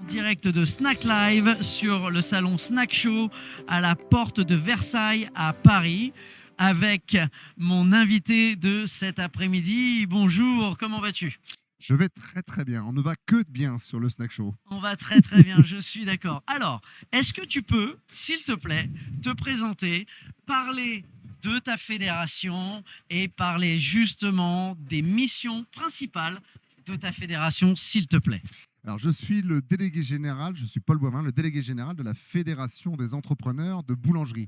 direct de Snack Live sur le salon Snack Show à la porte de Versailles à Paris avec mon invité de cet après-midi. Bonjour, comment vas-tu ? Je vais très très bien. On ne va que de bien sur le Snack Show. On va très très bien, je suis d'accord. Alors, est-ce que tu peux, s'il te plaît, te présenter, parler de ta fédération et parler justement des missions principales de ta fédération, s'il te plaît. Alors, je suis le délégué général, je suis Paul Boivin, le délégué général de la Fédération des entrepreneurs de boulangerie,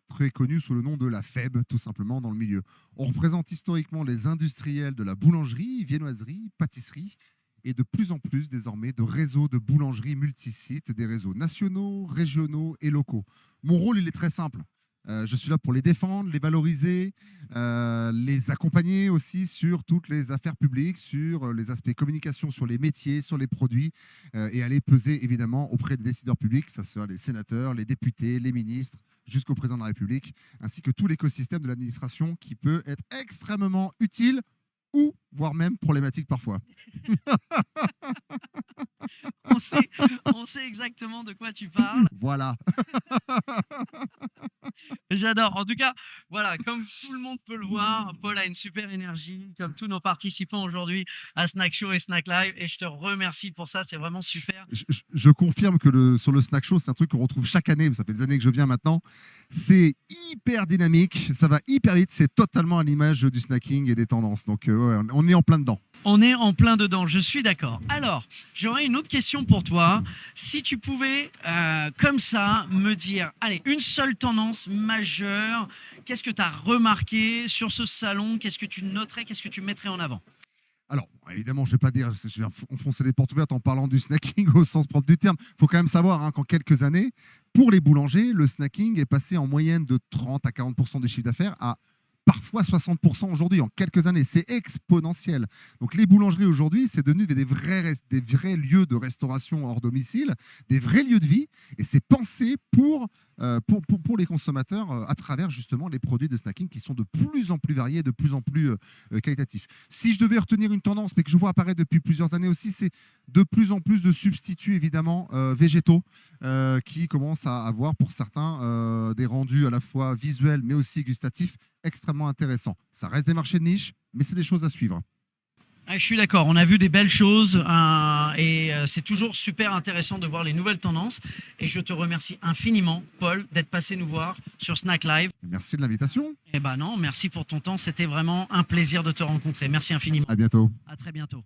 très connue sous le nom de la FEB, tout simplement dans le milieu. On représente historiquement les industriels de la boulangerie, viennoiserie, pâtisserie, et de plus en plus désormais de réseaux de boulangeries multisites, des réseaux nationaux, régionaux et locaux. Mon rôle, il est très simple. Je suis là pour les défendre, les valoriser, les accompagner aussi sur toutes les affaires publiques, sur les aspects communication, sur les métiers, sur les produits, et aller peser évidemment auprès des décideurs publics, que ce soit les sénateurs, les députés, les ministres, jusqu'au président de la République, ainsi que tout l'écosystème de l'administration qui peut être extrêmement utile ou voire même problématique parfois. On sait exactement de quoi tu parles. Voilà. J'adore. En tout cas, voilà, comme tout le monde peut le voir, Paul a une super énergie, comme tous nos participants aujourd'hui à Snack Show et Snack Live. Et je te remercie pour ça, c'est vraiment super. Je confirme que sur le Snack Show, c'est un truc qu'on retrouve chaque année. Ça fait des années que je viens maintenant. C'est hyper dynamique, ça va hyper vite. C'est totalement à l'image du snacking et des tendances. Donc, ouais, on est en plein dedans. On est en plein dedans, je suis d'accord. Alors, j'aurais une autre question pour toi. Si tu pouvais, comme ça, me dire, allez, une seule tendance majeure, qu'est-ce que tu as remarqué sur ce salon? Qu'est-ce que tu noterais? Qu'est-ce que tu mettrais en avant? Alors, évidemment, je ne vais pas dire, je vais enfoncer les portes ouvertes en parlant du snacking au sens propre du terme. Il faut quand même savoir qu'en quelques années, pour les boulangers, le snacking est passé en moyenne de 30 à 40% du chiffre d'affaires à parfois 60% aujourd'hui, en quelques années. C'est exponentiel. Donc les boulangeries aujourd'hui, c'est devenu des vrais lieux de restauration hors domicile, des vrais lieux de vie, et c'est pensé pour les consommateurs à travers justement les produits de snacking qui sont de plus en plus variés, de plus en plus qualitatifs. Si je devais retenir une tendance, mais que je vois apparaître depuis plusieurs années aussi, c'est de plus en plus de substituts évidemment végétaux qui commencent à avoir pour certains des rendus à la fois visuels mais aussi gustatifs extrêmement intéressants. Ça reste des marchés de niche, mais c'est des choses à suivre. Je suis d'accord, on a vu des belles choses et c'est toujours super intéressant de voir les nouvelles tendances. Et je te remercie infiniment, Paul, d'être passé nous voir sur Snack Live. Merci de l'invitation. Eh ben non, merci pour ton temps. C'était vraiment un plaisir de te rencontrer. Merci infiniment. À bientôt. À très bientôt.